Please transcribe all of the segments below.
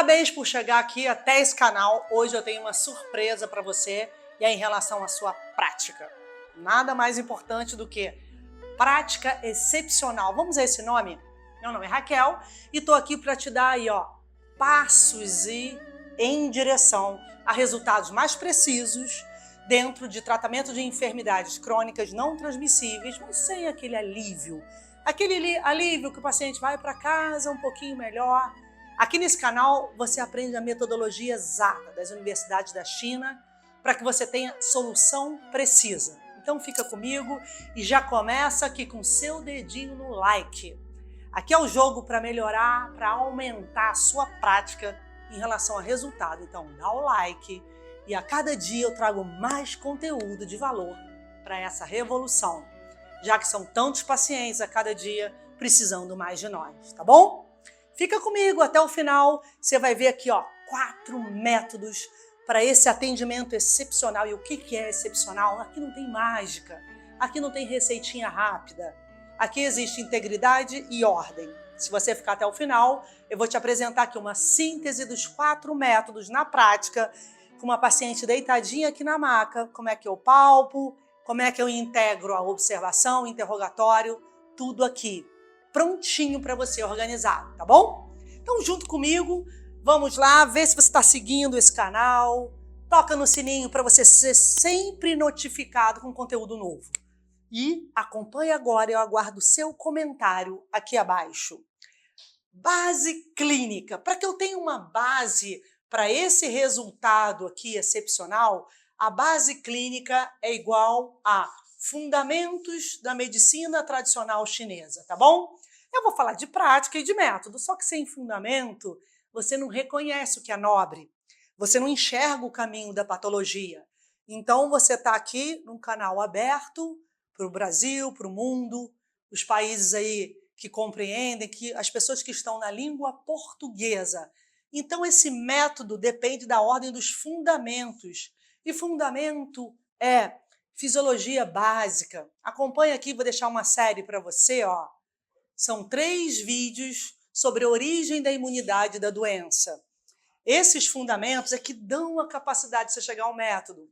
Parabéns por chegar aqui até esse canal. Hoje eu tenho uma surpresa para você e é em relação à sua prática. Nada mais importante do que prática excepcional. Vamos a esse nome? Meu nome é Raquel e estou aqui para te dar aí, passos em direção a resultados mais precisos dentro de tratamento de enfermidades crônicas não transmissíveis, mas sem aquele alívio. Aquele alívio que o paciente vai para casa um pouquinho melhor. Aqui nesse canal você aprende a metodologia exata das universidades da China para que você tenha solução precisa. Então fica comigo e já começa aqui com seu dedinho no like. Aqui é o jogo para melhorar, para aumentar a sua prática em relação a resultado. Então dá o like e a cada dia eu trago mais conteúdo de valor para essa revolução, já que são tantos pacientes a cada dia precisando mais de nós, tá bom? Fica comigo até o final, você vai ver aqui 4 métodos para esse atendimento excepcional. E o que é excepcional? Aqui não tem mágica, aqui não tem receitinha rápida, aqui existe integridade e ordem. Se você ficar até o final, eu vou te apresentar aqui uma síntese dos 4 métodos na prática, com uma paciente deitadinha aqui na maca, como é que eu palpo, como é que eu integro a observação, o interrogatório, tudo aqui, prontinho para você organizar, tá bom? Então, junto comigo, vamos lá, ver se você está seguindo esse canal, toca no sininho para você ser sempre notificado com conteúdo novo. E acompanhe agora, eu aguardo o seu comentário aqui abaixo. Base clínica. Para que eu tenha uma base para esse resultado aqui excepcional, a base clínica é igual a fundamentos da medicina tradicional chinesa, tá bom? Eu vou falar de prática e de método, só que sem fundamento, você não reconhece o que é nobre, você não enxerga o caminho da patologia. Então, você está aqui num canal aberto para o Brasil, para o mundo, os países aí que compreendem, que as pessoas que estão na língua portuguesa. Então, esse método depende da ordem dos fundamentos. E fundamento é fisiologia básica. Acompanha aqui, vou deixar uma série para você, São 3 vídeos sobre a origem da imunidade da doença. Esses fundamentos é que dão a capacidade de você chegar ao método.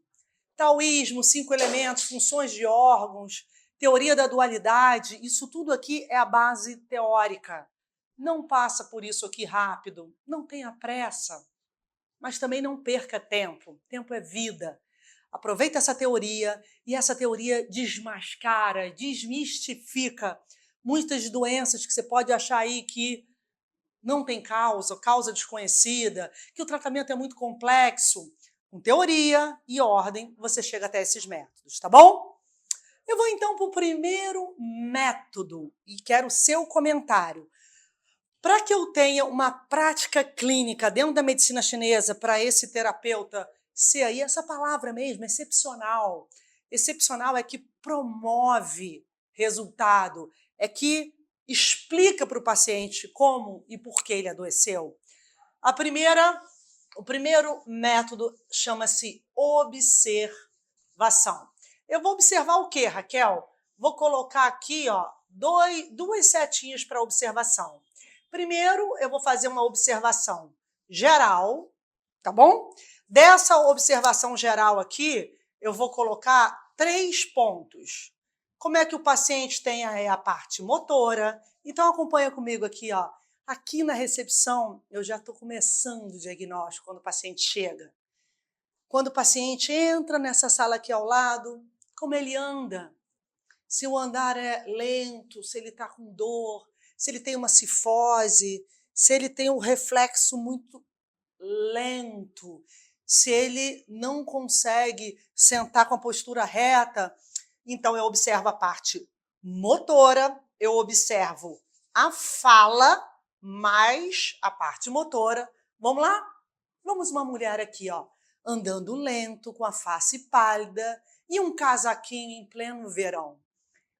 Taoísmo, 5 elementos, funções de órgãos, teoria da dualidade, isso tudo aqui é a base teórica. Não passa por isso aqui rápido, não tenha pressa, mas também não perca tempo. Tempo é vida. Aproveita essa teoria e essa teoria desmascara, desmistifica muitas doenças que você pode achar aí que não tem causa desconhecida, que o tratamento é muito complexo. Com teoria e ordem, você chega até esses métodos, tá bom? Eu vou então para o primeiro método e quero o seu comentário. Para que eu tenha uma prática clínica dentro da medicina chinesa para esse terapeuta ser aí, essa palavra mesmo, excepcional. Excepcional é que promove resultado, é que explica para o paciente como e por que ele adoeceu. O primeiro método chama-se observação. Eu vou observar o quê, Raquel? Vou colocar aqui, duas setinhas para observação. Primeiro, eu vou fazer uma observação geral, tá bom? Dessa observação geral aqui, eu vou colocar 3 pontos. Como é que o paciente tem a parte motora? Então, acompanha comigo aqui, Aqui na recepção, eu já estou começando o diagnóstico quando o paciente chega. Quando o paciente entra nessa sala aqui ao lado, como ele anda? Se o andar é lento, se ele está com dor, se ele tem uma cifose, se ele tem um reflexo muito lento, se ele não consegue sentar com a postura reta. Então, eu observo a parte motora, eu observo a fala, mais a parte motora. Vamos lá? Vamos uma mulher aqui, andando lento, com a face pálida e um casaquinho em pleno verão.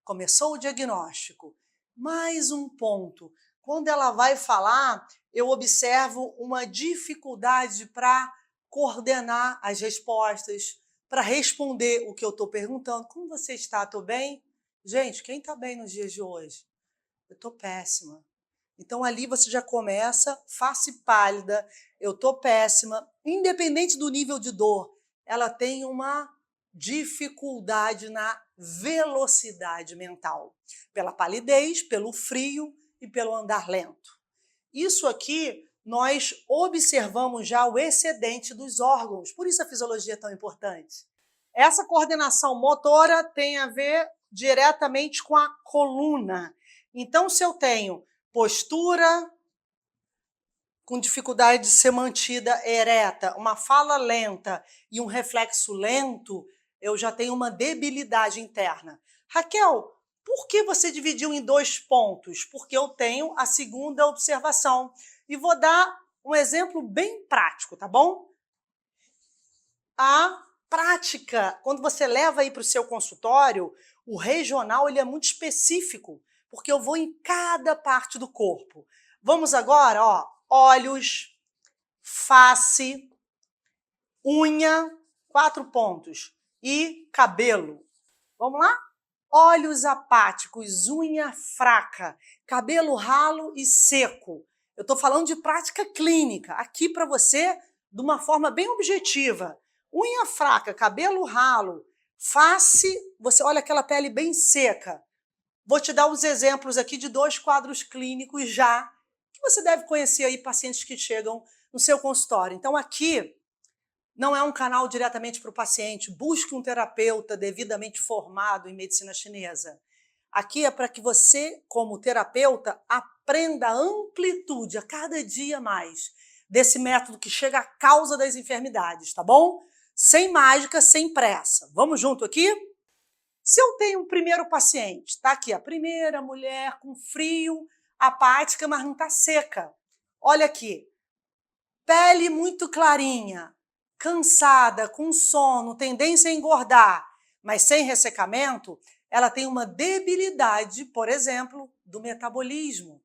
Começou o diagnóstico. Mais um ponto. Quando ela vai falar, eu observo uma dificuldade para coordenar as respostas, para responder o que eu estou perguntando. Como você está? Estou bem? Gente, quem está bem nos dias de hoje? Eu estou péssima. Então ali você já começa, face pálida, eu tô péssima, independente do nível de dor, ela tem uma dificuldade na velocidade mental, pela palidez, pelo frio e pelo andar lento. Isso aqui nós observamos já o excedente dos órgãos, por isso a fisiologia é tão importante. Essa coordenação motora tem a ver diretamente com a coluna. Então, se eu tenho postura com dificuldade de ser mantida ereta, uma fala lenta e um reflexo lento, eu já tenho uma debilidade interna. Raquel, por que você dividiu em 2 pontos? Porque eu tenho a segunda observação. E vou dar um exemplo bem prático, tá bom? A prática, quando você leva aí para o seu consultório, o regional ele é muito específico, porque eu vou em cada parte do corpo. Vamos agora, ó, olhos, face, unha, 4 pontos, e cabelo. Vamos lá? Olhos apáticos, unha fraca, cabelo ralo e seco. Eu estou falando de prática clínica, aqui para você, de uma forma bem objetiva. Unha fraca, cabelo ralo, face, você olha aquela pele bem seca. Vou te dar uns exemplos aqui de 2 quadros clínicos já, que você deve conhecer aí pacientes que chegam no seu consultório. Então aqui não é um canal diretamente para o paciente, busque um terapeuta devidamente formado em medicina chinesa. Aqui é para que você, como terapeuta, aprenda a amplitude a cada dia mais desse método que chega à causa das enfermidades, tá bom? Sem mágica, sem pressa. Vamos junto aqui? Se eu tenho um primeiro paciente, tá aqui a primeira mulher com frio, apática, mas não está seca. Olha aqui, pele muito clarinha, cansada, com sono, tendência a engordar, mas sem ressecamento, ela tem uma debilidade, por exemplo, do metabolismo.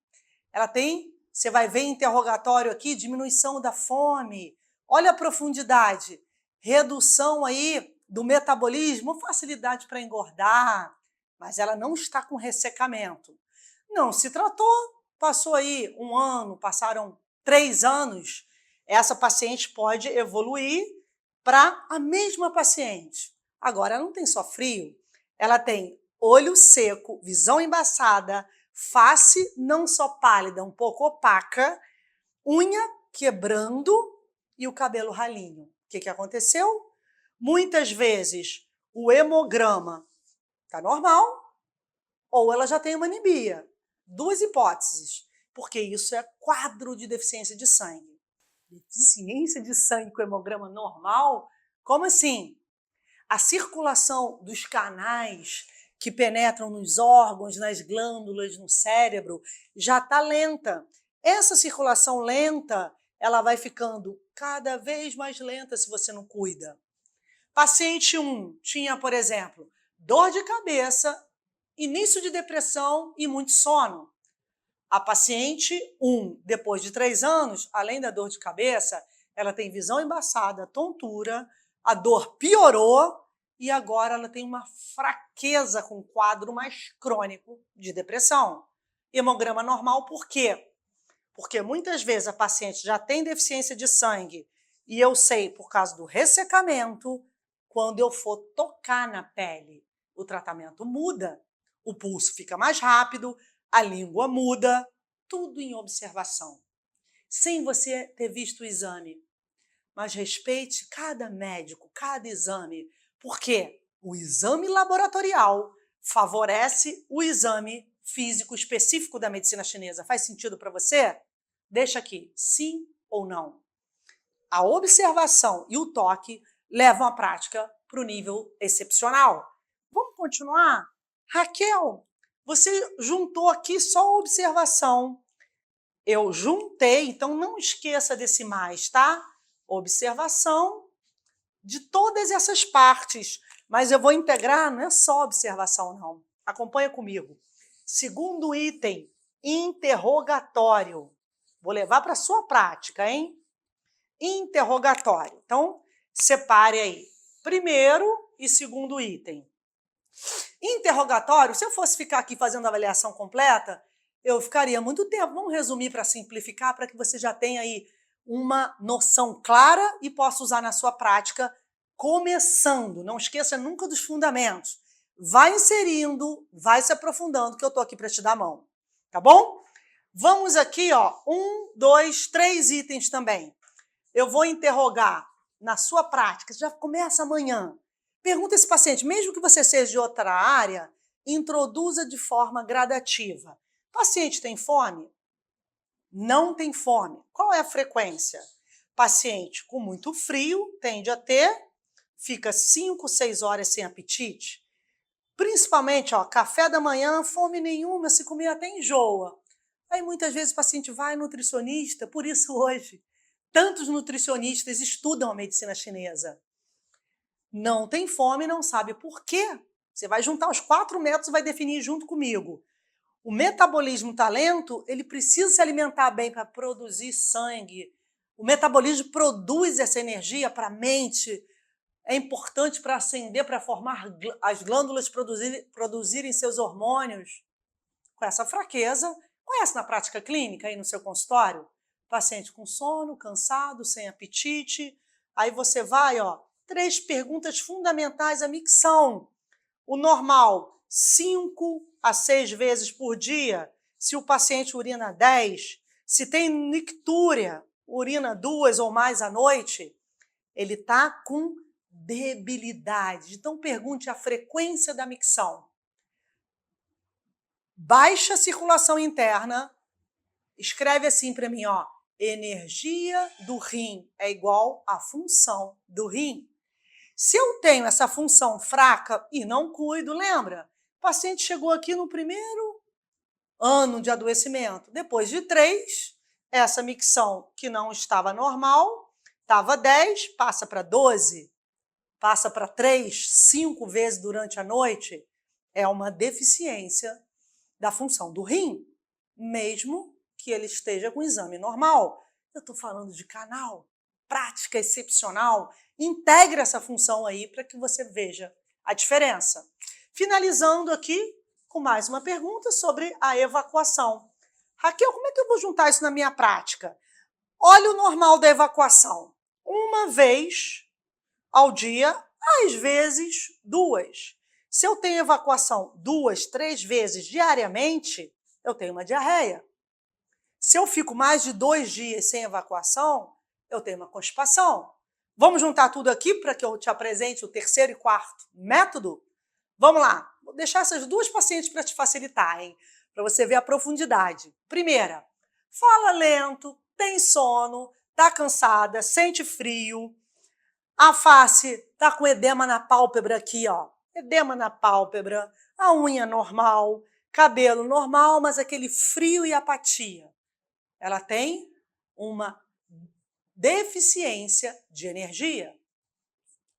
Ela tem, você vai ver interrogatório aqui, diminuição da fome. Olha a profundidade, redução aí do metabolismo, facilidade para engordar, mas ela não está com ressecamento. Não se tratou, passou aí 1 ano, passaram 3 anos, essa paciente pode evoluir para a mesma paciente. Agora, ela não tem só frio, ela tem olho seco, visão embaçada, face não só pálida, um pouco opaca, unha quebrando e o cabelo ralinho. O que aconteceu? Muitas vezes o hemograma está normal ou ela já tem uma anemia. 2 hipóteses, porque isso é quadro de deficiência de sangue. Deficiência de sangue com hemograma normal? Como assim? A circulação dos canais que penetram nos órgãos, nas glândulas, no cérebro, já está lenta. Essa circulação lenta, ela vai ficando cada vez mais lenta se você não cuida. Paciente 1 tinha, por exemplo, dor de cabeça, início de depressão e muito sono. A paciente 1, depois de 3 anos, além da dor de cabeça, ela tem visão embaçada, tontura, a dor piorou e agora ela tem uma fraqueza com quadro mais crônico de depressão. Hemograma normal por quê? Porque muitas vezes a paciente já tem deficiência de sangue e eu sei, por causa do ressecamento, quando eu for tocar na pele, o tratamento muda, o pulso fica mais rápido, a língua muda, tudo em observação, sem você ter visto o exame. Mas respeite cada médico, cada exame, porque o exame laboratorial favorece o exame físico específico da medicina chinesa. Faz sentido para você? Deixa aqui, sim ou não. A observação e o toque levam a prática para o nível excepcional. Vamos continuar? Raquel, você juntou aqui só a observação. Eu juntei, então não esqueça desse mais, tá? Observação de todas essas partes. Mas eu vou integrar, não é só observação, não. Acompanha comigo. Segundo item, interrogatório. Vou levar para a sua prática, hein? Interrogatório. Então, separe aí. Primeiro e segundo item. Interrogatório, se eu fosse ficar aqui fazendo a avaliação completa, eu ficaria muito tempo. Vamos resumir para simplificar, para que você já tenha aí uma noção clara e possa usar na sua prática, começando. Não esqueça nunca dos fundamentos. Vai inserindo, vai se aprofundando, que eu estou aqui para te dar a mão. Tá bom? Vamos aqui, ó, 1, 2, 3 itens também. Eu vou interrogar na sua prática, já começa amanhã. Pergunta esse paciente, mesmo que você seja de outra área, introduza de forma gradativa. Paciente tem fome? Não tem fome. Qual é a frequência? Paciente com muito frio tende a ter, fica 5, 6 horas sem apetite. Principalmente, ó, café da manhã, fome nenhuma, se comer até enjoa. Aí muitas vezes o paciente vai ao nutricionista, por isso hoje tantos nutricionistas estudam a medicina chinesa. Não tem fome, não sabe por quê. Você vai juntar os 4 métodos e vai definir junto comigo. O metabolismo tá lento, ele precisa se alimentar bem para produzir sangue. O metabolismo produz essa energia para a mente. É importante para acender, para formar as glândulas produzirem seus hormônios. Com essa fraqueza, conhece na prática clínica aí no seu consultório? Paciente com sono, cansado, sem apetite. Aí você vai, ó, 3 perguntas fundamentais à micção. O normal, 5 a 6 vezes por dia. Se o paciente urina 10, se tem nictúria, urina 2 ou mais à noite, ele está com debilidade. Então pergunte a frequência da micção. Baixa circulação interna, escreve assim para mim, ó, energia do rim é igual à função do rim. Se eu tenho essa função fraca e não cuido, lembra? O paciente chegou aqui no primeiro ano de adoecimento. Depois de 3, essa micção que não estava normal, estava 10, passa para 12, passa para 3, 5 vezes durante a noite. É uma deficiência da função do rim, mesmo que ele esteja com exame normal. Eu estou falando de canal, prática excepcional. Integre essa função aí para que você veja a diferença. Finalizando aqui com mais uma pergunta sobre a evacuação. Raquel, como é que eu vou juntar isso na minha prática? Olha o normal da evacuação. 1 vez ao dia, às vezes 2. Se eu tenho evacuação 2, 3 vezes diariamente, eu tenho uma diarreia. Se eu fico mais de 2 dias sem evacuação, eu tenho uma constipação. Vamos juntar tudo aqui para que eu te apresente o 3º e 4º método? Vamos lá, vou deixar essas 2 pacientes para te facilitar, hein? Para você ver a profundidade. Primeira, fala lento, tem sono, tá cansada, sente frio, a face tá com edema na pálpebra aqui, ó. Edema na pálpebra, a unha normal, cabelo normal, mas aquele frio e apatia. Ela tem uma deficiência de energia.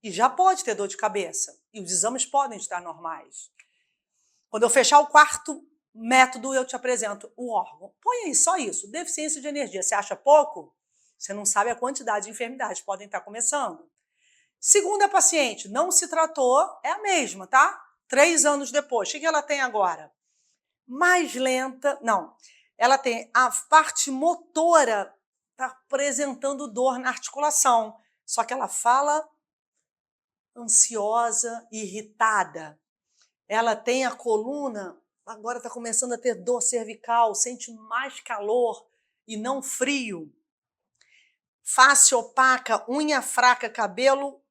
E já pode ter dor de cabeça. E os exames podem estar normais. Quando eu fechar o 4º método, eu te apresento o órgão. Põe aí só isso, deficiência de energia. Você acha pouco? Você não sabe a quantidade de enfermidades que podem estar começando. Segunda paciente, não se tratou, é a mesma, tá? 3 anos depois. O que ela tem agora? Mais lenta, não. Ela tem a parte motora, está apresentando dor na articulação. Só que ela fala ansiosa, irritada. Ela tem a coluna, agora está começando a ter dor cervical, sente mais calor e não frio. Face opaca, unha fraca, cabelo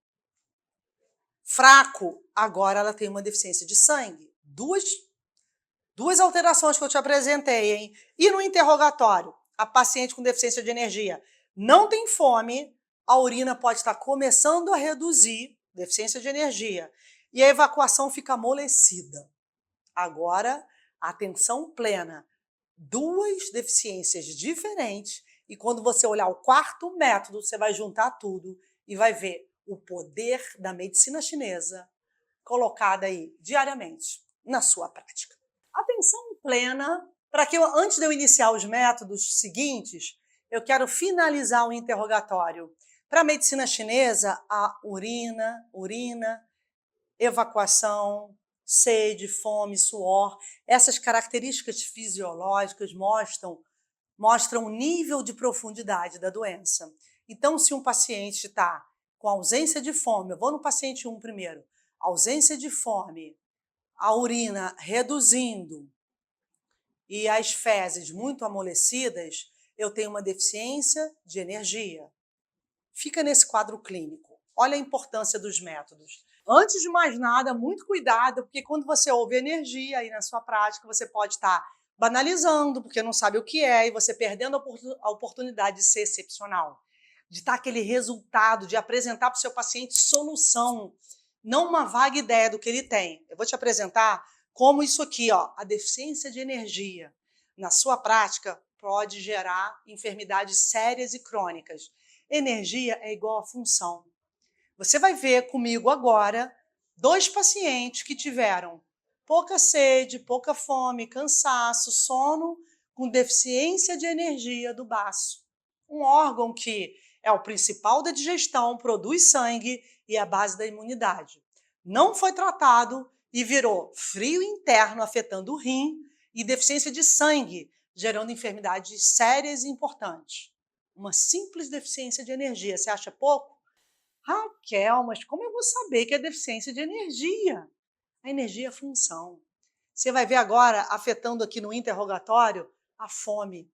fraco, agora ela tem uma deficiência de sangue. Duas alterações que eu te apresentei, hein? E no interrogatório, a paciente com deficiência de energia não tem fome, a urina pode estar começando a reduzir, deficiência de energia, e a evacuação fica amolecida. Agora, atenção plena. 2 deficiências diferentes, e quando você olhar o 4º método, você vai juntar tudo e vai ver o poder da medicina chinesa colocada aí diariamente na sua prática. Atenção plena, para que antes de eu iniciar os métodos seguintes, eu quero finalizar o interrogatório. Para a medicina chinesa, a urina, evacuação, sede, fome, suor. Essas características fisiológicas mostram o nível de profundidade da doença. Então, se um paciente está com ausência de fome, eu vou no paciente 1 primeiro, ausência de fome, a urina reduzindo e as fezes muito amolecidas, eu tenho uma deficiência de energia. Fica nesse quadro clínico. Olha a importância dos métodos. Antes de mais nada, muito cuidado, porque quando você ouve energia aí na sua prática, você pode estar banalizando, porque não sabe o que é, e você perdendo a oportunidade de ser excepcional, de estar aquele resultado, de apresentar para o seu paciente solução, não uma vaga ideia do que ele tem. Eu vou te apresentar como isso aqui, ó, a deficiência de energia, na sua prática, pode gerar enfermidades sérias e crônicas. Energia é igual a função. Você vai ver comigo agora 2 pacientes que tiveram pouca sede, pouca fome, cansaço, sono, com deficiência de energia do baço. Um órgão que é o principal da digestão, produz sangue e é a base da imunidade. Não foi tratado e virou frio interno, afetando o rim, e deficiência de sangue, gerando enfermidades sérias e importantes. Uma simples deficiência de energia, você acha pouco? Raquel, mas como eu vou saber que é deficiência de energia? A energia é função. Você vai ver agora, afetando aqui no interrogatório, a fome,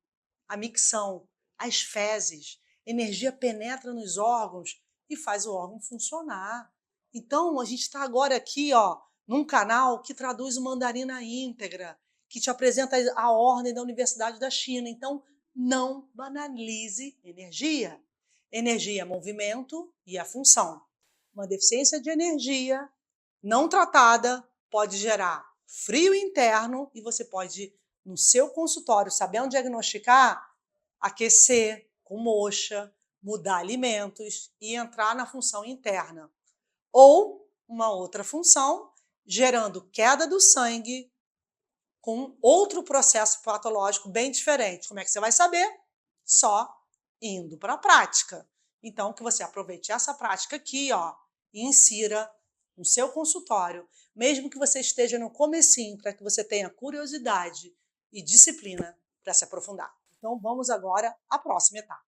a micção, as fezes. Energia penetra nos órgãos e faz o órgão funcionar. Então, a gente está agora aqui, ó, num canal que traduz o mandarim na íntegra, que te apresenta a ordem da Universidade da China. Então, não banalize energia. Energia é movimento e a função. Uma deficiência de energia não tratada pode gerar frio interno e você pode, no seu consultório, sabendo diagnosticar, aquecer com moxa, mudar alimentos e entrar na função interna. Ou uma outra função, gerando queda do sangue com outro processo patológico bem diferente. Como é que você vai saber? Só indo para a prática. Então, que você aproveite essa prática aqui, ó, e insira no seu consultório, mesmo que você esteja no comecinho, para que você tenha curiosidade e disciplina para se aprofundar. Então, vamos agora à próxima etapa.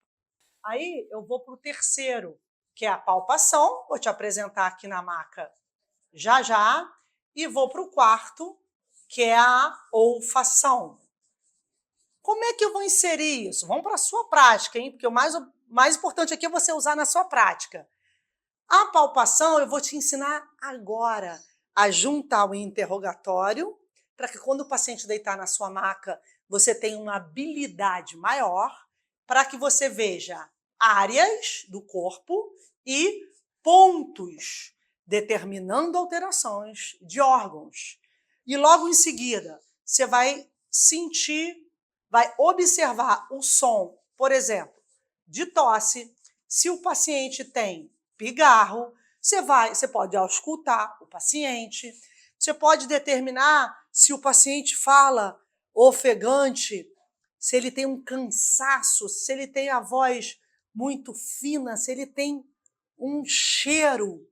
Aí, eu vou para o terceiro, que é a palpação. Vou te apresentar aqui na maca já já. E vou para o quarto, que é a olfação. Como é que eu vou inserir isso? Vamos para a sua prática, hein? Porque o mais importante aqui é você usar na sua prática. A palpação eu vou te ensinar agora a juntar o interrogatório, para que quando o paciente deitar na sua maca, você tenha uma habilidade maior, para que você veja áreas do corpo e pontos, determinando alterações de órgãos. E logo em seguida, você vai sentir, vai observar o som, por exemplo, de tosse. Se o paciente tem pigarro, você pode auscultar o paciente, você pode determinar se o paciente fala ofegante, se ele tem um cansaço, se ele tem a voz muito fina, se ele tem um cheiro.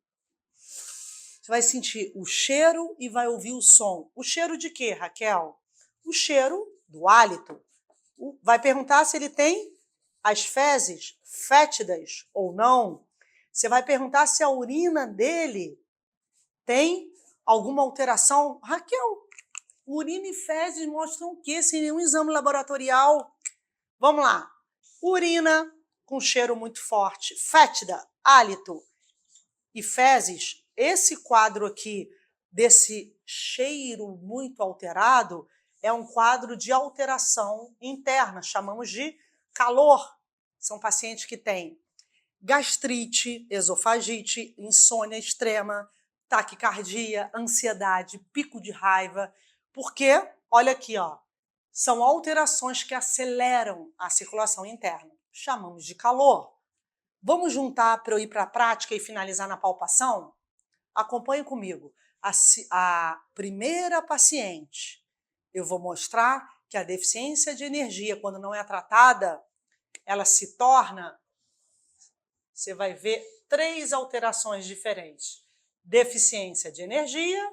Você vai sentir o cheiro e vai ouvir o som. O cheiro de quê, Raquel? O cheiro do hálito. Vai perguntar se ele tem as fezes fétidas ou não. Você vai perguntar se a urina dele tem alguma alteração. Raquel, urina e fezes mostram o quê? Sem nenhum exame laboratorial. Vamos lá. Urina com cheiro muito forte, fétida, hálito e fezes. Esse quadro aqui, desse cheiro muito alterado, é um quadro de alteração interna, chamamos de calor. São pacientes que têm gastrite, esofagite, insônia extrema, taquicardia, ansiedade, pico de raiva, porque, olha aqui, ó, são alterações que aceleram a circulação interna. Chamamos de calor. Vamos juntar para eu ir para a prática e finalizar na palpação? Acompanhe comigo. A primeira paciente, eu vou mostrar que a deficiência de energia, quando não é tratada, ela se torna, você vai ver 3 alterações diferentes. Deficiência de energia,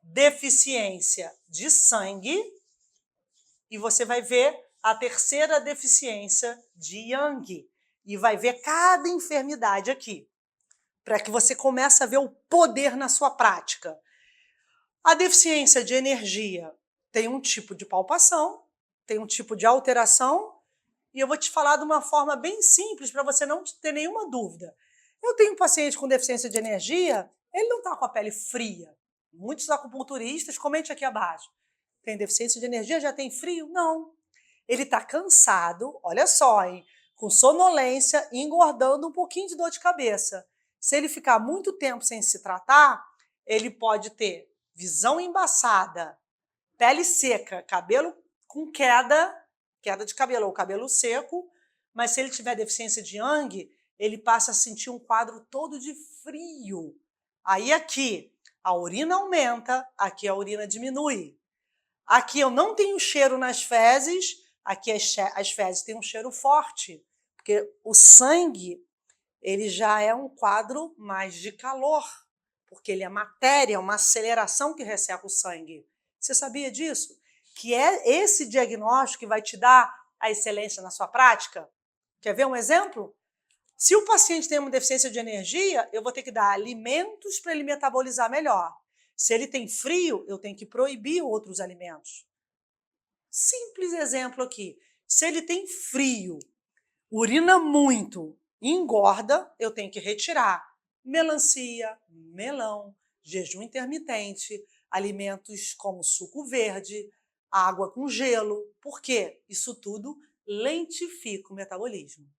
deficiência de sangue e você vai ver a terceira deficiência de Yang. E vai ver cada enfermidade aqui, para que você comece a ver o poder na sua prática. A deficiência de energia tem um tipo de palpação, tem um tipo de alteração, e eu vou te falar de uma forma bem simples para você não ter nenhuma dúvida. Eu tenho um paciente com deficiência de energia, ele não está com a pele fria. Muitos acupunturistas, comente aqui abaixo. Tem deficiência de energia, já tem frio? Não. Ele está cansado, olha só, hein? Com sonolência e engordando um pouquinho de dor de cabeça. Se ele ficar muito tempo sem se tratar, ele pode ter visão embaçada, pele seca, cabelo com queda de cabelo ou cabelo seco, mas se ele tiver deficiência de Yang, ele passa a sentir um quadro todo de frio. Aí aqui a urina aumenta, aqui a urina diminui. Aqui eu não tenho cheiro nas fezes, aqui as fezes têm um cheiro forte, porque o sangue ele já é um quadro mais de calor, porque ele é matéria, uma aceleração que resseca o sangue. Você sabia disso? Que é esse diagnóstico que vai te dar a excelência na sua prática? Quer ver um exemplo? Se o paciente tem uma deficiência de energia, eu vou ter que dar alimentos para ele metabolizar melhor. Se ele tem frio, eu tenho que proibir outros alimentos. Simples exemplo aqui. Se ele tem frio, urina muito, engorda, eu tenho que retirar melancia, melão, jejum intermitente, alimentos como suco verde, água com gelo. Por quê? Isso tudo lentifica o metabolismo.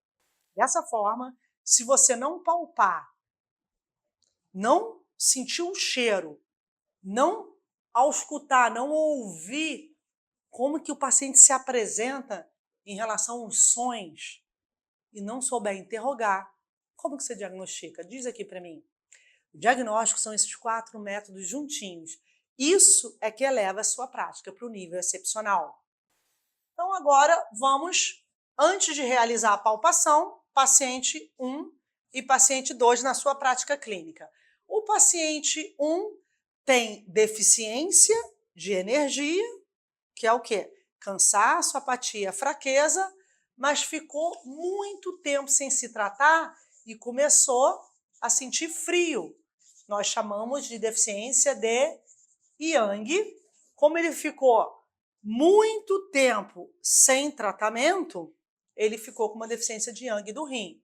Dessa forma, se você não palpar, não sentir o cheiro, não auscultar, não ouvir como que o paciente se apresenta em relação aos sons e não souber interrogar, como que você diagnostica? Diz aqui para mim. O diagnóstico são esses 4 métodos juntinhos. Isso é que eleva a sua prática para o nível excepcional. Então agora vamos, antes de realizar a palpação, paciente 1 e paciente 2 na sua prática clínica. O paciente 1 tem deficiência de energia, que é o quê? Cansaço, apatia, fraqueza, mas ficou muito tempo sem se tratar e começou a sentir frio. Nós chamamos de deficiência de Yang. Como ele ficou muito tempo sem tratamento, ele ficou com uma deficiência de Yang do rim.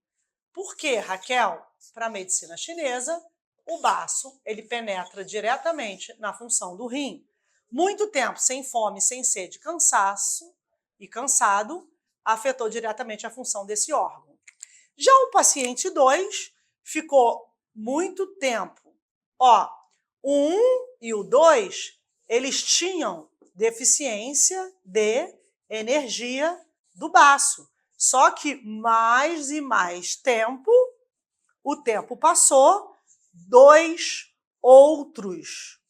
Por quê, Raquel? Para a medicina chinesa, o baço ele penetra diretamente na função do rim. Muito tempo sem fome, sem sede, cansaço e cansado, afetou diretamente a função desse órgão. Já o paciente 2 ficou muito tempo. Ó, o 1 e o 2, eles tinham deficiência de energia do baço. Só que mais e mais tempo, o tempo passou, 2 outros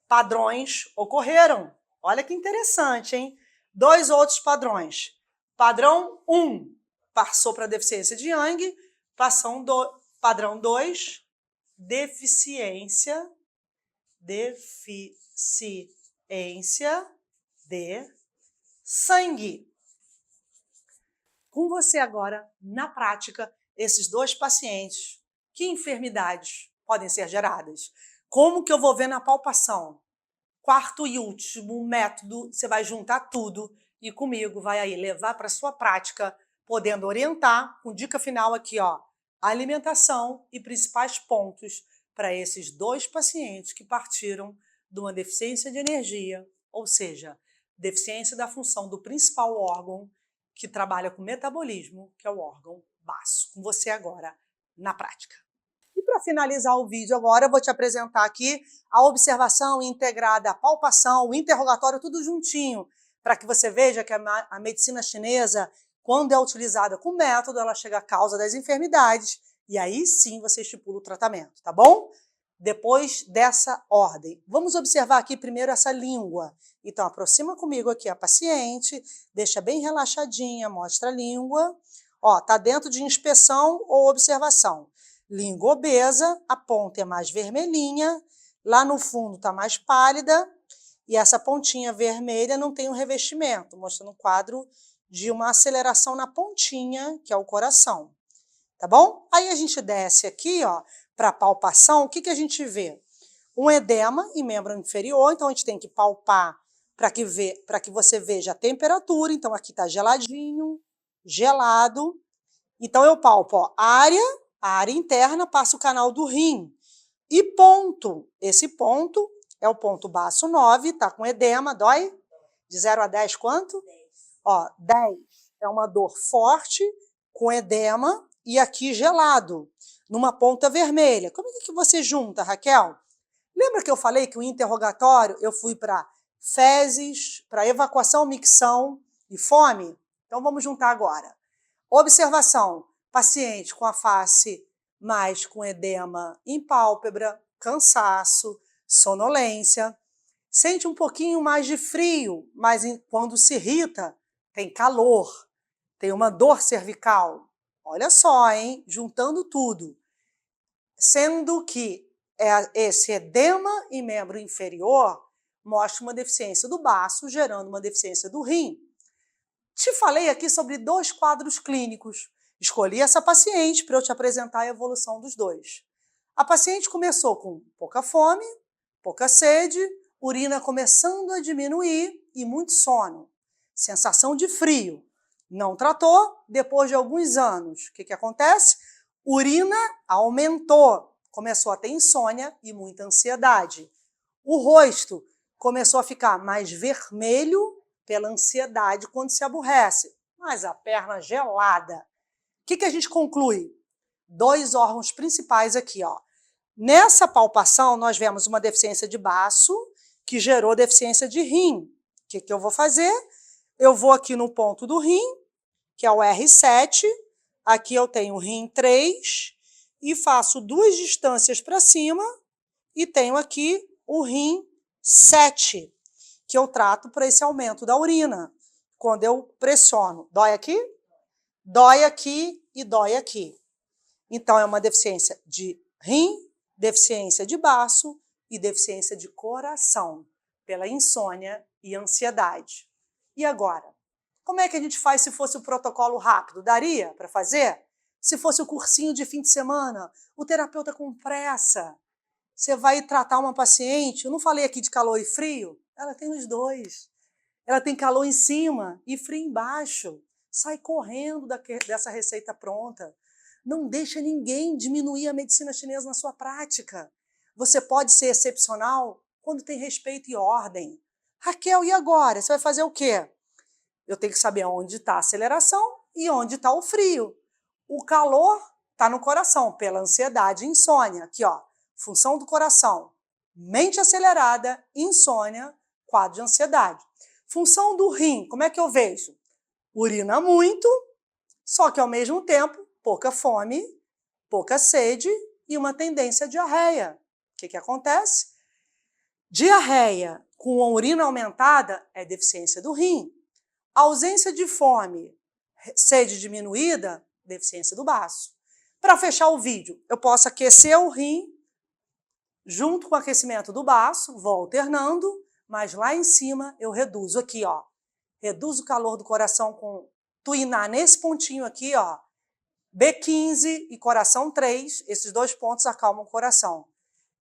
padrões ocorreram. Olha que interessante, hein? 2 outros padrões. Padrão 1 passou para deficiência de Yang, padrão 2, deficiência de sangue. Com você agora, na prática, esses 2 pacientes, que enfermidades podem ser geradas? Como que eu vou ver na palpação? Quarto e último método, você vai juntar tudo e comigo vai aí levar para a sua prática, podendo orientar, com dica final aqui, ó, a alimentação e principais pontos para esses 2 pacientes que partiram de uma deficiência de energia, ou seja, deficiência da função do principal órgão que trabalha com metabolismo, que é o órgão baço. Com você agora, na prática. E para finalizar o vídeo agora, eu vou te apresentar aqui a observação integrada, a palpação, o interrogatório, tudo juntinho, para que você veja que a medicina chinesa, quando é utilizada com método, ela chega à causa das enfermidades e aí sim você estipula o tratamento, tá bom? Depois dessa ordem. Vamos observar aqui primeiro essa língua. Então, aproxima comigo aqui a paciente, deixa bem relaxadinha, mostra a língua. Ó, tá dentro de inspeção ou observação. Língua obesa, a ponta é mais vermelhinha, Lá no fundo está mais pálida e essa pontinha vermelha não tem um revestimento, mostrando um quadro de uma aceleração na pontinha, que é o coração. Tá bom? Aí a gente desce aqui, ó, para palpação, o que, que a gente vê? Um edema em membro inferior, então a gente tem que palpar para que você veja a temperatura. Então aqui está geladinho, gelado. Então eu palpo, ó, a área interna, passa o canal do rim. E ponto, esse ponto é o ponto baço 9, tá com edema, dói? De 0 a 10 quanto? 10. Ó, 10 é uma dor forte, com edema, e aqui gelado, numa ponta vermelha. Como é que você junta, Raquel? Lembra que eu falei que o interrogatório eu fui para fezes, para evacuação, micção e fome? Então vamos juntar agora. Observação, paciente com a face mais com edema em pálpebra, cansaço, sonolência, sente um pouquinho mais de frio, mas quando se irrita, tem calor, tem uma dor cervical. Olha só, hein? Juntando tudo. Sendo que esse edema em membro inferior mostra uma deficiência do baço, gerando uma deficiência do rim. Te falei aqui sobre 2 quadros clínicos. Escolhi essa paciente para eu te apresentar a evolução dos dois. A paciente começou com pouca fome, pouca sede, urina começando a diminuir e muito sono. Sensação de frio. Não tratou, depois de alguns anos. O que acontece? Urina aumentou, começou a ter insônia e muita ansiedade. O rosto começou a ficar mais vermelho pela ansiedade quando se aborrece, mas a perna gelada. O que a gente conclui? 2 órgãos principais aqui, ó. Nessa palpação, nós vemos uma deficiência de baço que gerou deficiência de rim. O que eu vou fazer? Eu vou aqui no ponto do rim, que é o R7, aqui eu tenho o rim 3, e faço 2 distâncias para cima, e tenho aqui o rim 7, que eu trato para esse aumento da urina. Quando eu pressiono, dói aqui? Dói aqui e dói aqui. Então, é uma deficiência de rim, deficiência de baço e deficiência de coração, pela insônia e ansiedade. E agora? Como é que a gente faz se fosse o protocolo rápido? Daria para fazer? Se fosse o cursinho de fim de semana, o terapeuta com pressa. Você vai tratar uma paciente, eu não falei aqui de calor e frio? Ela tem os dois. Ela tem calor em cima e frio embaixo. Sai correndo dessa receita pronta. Não deixa ninguém diminuir a medicina chinesa na sua prática. Você pode ser excepcional quando tem respeito e ordem. Raquel, e agora? Você vai fazer o quê? Eu tenho que saber onde está a aceleração e onde está o frio. O calor está no coração, pela ansiedade e insônia. Aqui, ó, função do coração. Mente acelerada, insônia, quadro de ansiedade. Função do rim, como é que eu vejo? Urina muito, só que ao mesmo tempo, pouca fome, pouca sede e uma tendência à diarreia. O que acontece? Diarreia com a urina aumentada é deficiência do rim. Ausência de fome, sede diminuída, deficiência do baço. Para fechar o vídeo, eu posso aquecer o rim junto com o aquecimento do baço, vou alternando, mas lá em cima eu reduzo aqui, ó. Reduzo o calor do coração com tuinar nesse pontinho aqui, ó. B15 e coração 3, esses 2 pontos acalmam o coração.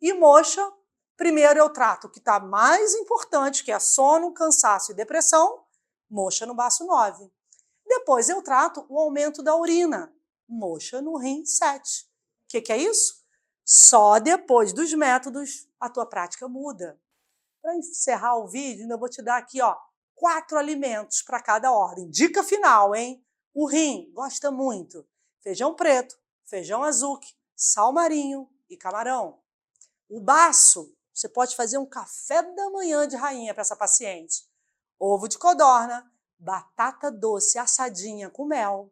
E moxa, primeiro eu trato o que está mais importante, que é sono, cansaço e depressão, moxa no baço 9. Depois eu trato o aumento da urina, moxa no rim 7. O que é isso? Só depois dos métodos a tua prática muda. Para encerrar o vídeo, ainda vou te dar aqui, ó, 4 alimentos para cada ordem. Dica final, hein? O rim gosta muito. Feijão preto, feijão azuki, sal marinho e camarão. O baço, você pode fazer um café da manhã de rainha para essa paciente. Ovo de codorna, batata doce assadinha com mel,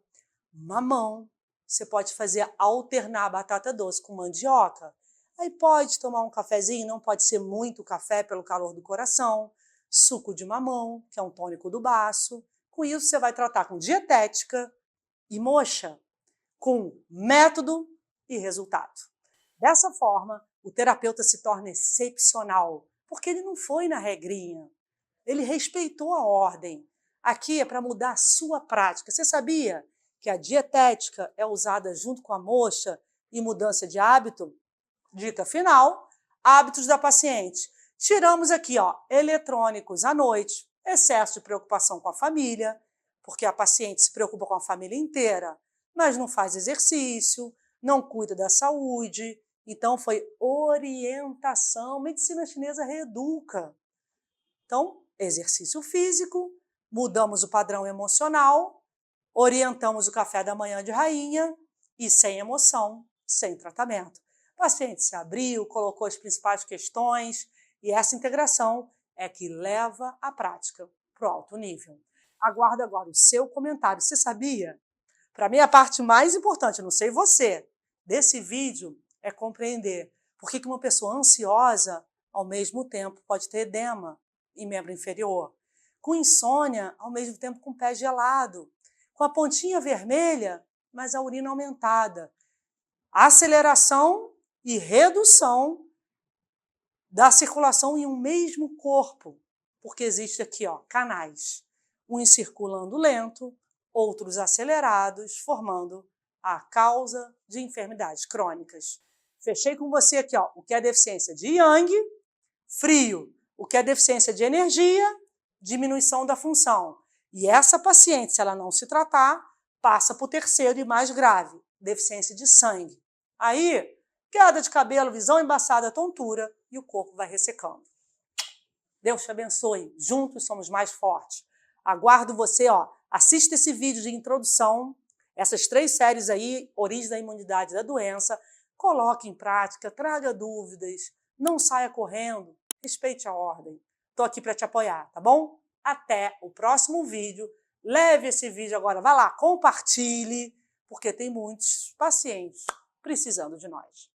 mamão. Você pode alternar a batata doce com mandioca. Aí pode tomar um cafezinho, não pode ser muito café pelo calor do coração. Suco de mamão, que é um tônico do baço. Com isso, você vai tratar com dietética e moxa, com método e resultado. Dessa forma, o terapeuta se torna excepcional, porque ele não foi na regrinha, ele respeitou a ordem. Aqui é para mudar a sua prática. Você sabia que a dietética é usada junto com a moxa e mudança de hábito? Dica final, hábitos da paciente. Tiramos aqui, ó, eletrônicos à noite, excesso de preocupação com a família, porque a paciente se preocupa com a família inteira, mas não faz exercício, não cuida da saúde. Então, foi orientação. Medicina chinesa reeduca. Então, exercício físico, mudamos o padrão emocional, orientamos o café da manhã de rainha e sem emoção, sem tratamento. O paciente se abriu, colocou as principais questões e essa integração é que leva a prática para o alto nível. Aguardo agora o seu comentário. Você sabia? Para mim, a parte mais importante, não sei você, desse vídeo é compreender por que uma pessoa ansiosa, ao mesmo tempo, pode ter edema em membro inferior, com insônia, ao mesmo tempo com o pé gelado, com a pontinha vermelha, mas a urina aumentada. Aceleração e redução da circulação em um mesmo corpo, porque existe aqui, ó, canais, uns circulando lento, outros acelerados, formando a causa de enfermidades crônicas. Fechei com você aqui, ó, o que é deficiência de Yang, frio, o que é deficiência de energia, diminuição da função. E essa paciente, se ela não se tratar, passa para o terceiro e mais grave, deficiência de sangue. Aí, queda de cabelo, visão embaçada, tontura e o corpo vai ressecando. Deus te abençoe. Juntos somos mais fortes. Aguardo você, ó, assista esse vídeo de introdução, essas 3 séries aí, Origem da Imunidade da Doença, coloque em prática, traga dúvidas, não saia correndo, respeite a ordem. Estou aqui para te apoiar, tá bom? Até o próximo vídeo. Leve esse vídeo agora, vai lá, compartilhe, porque tem muitos pacientes precisando de nós.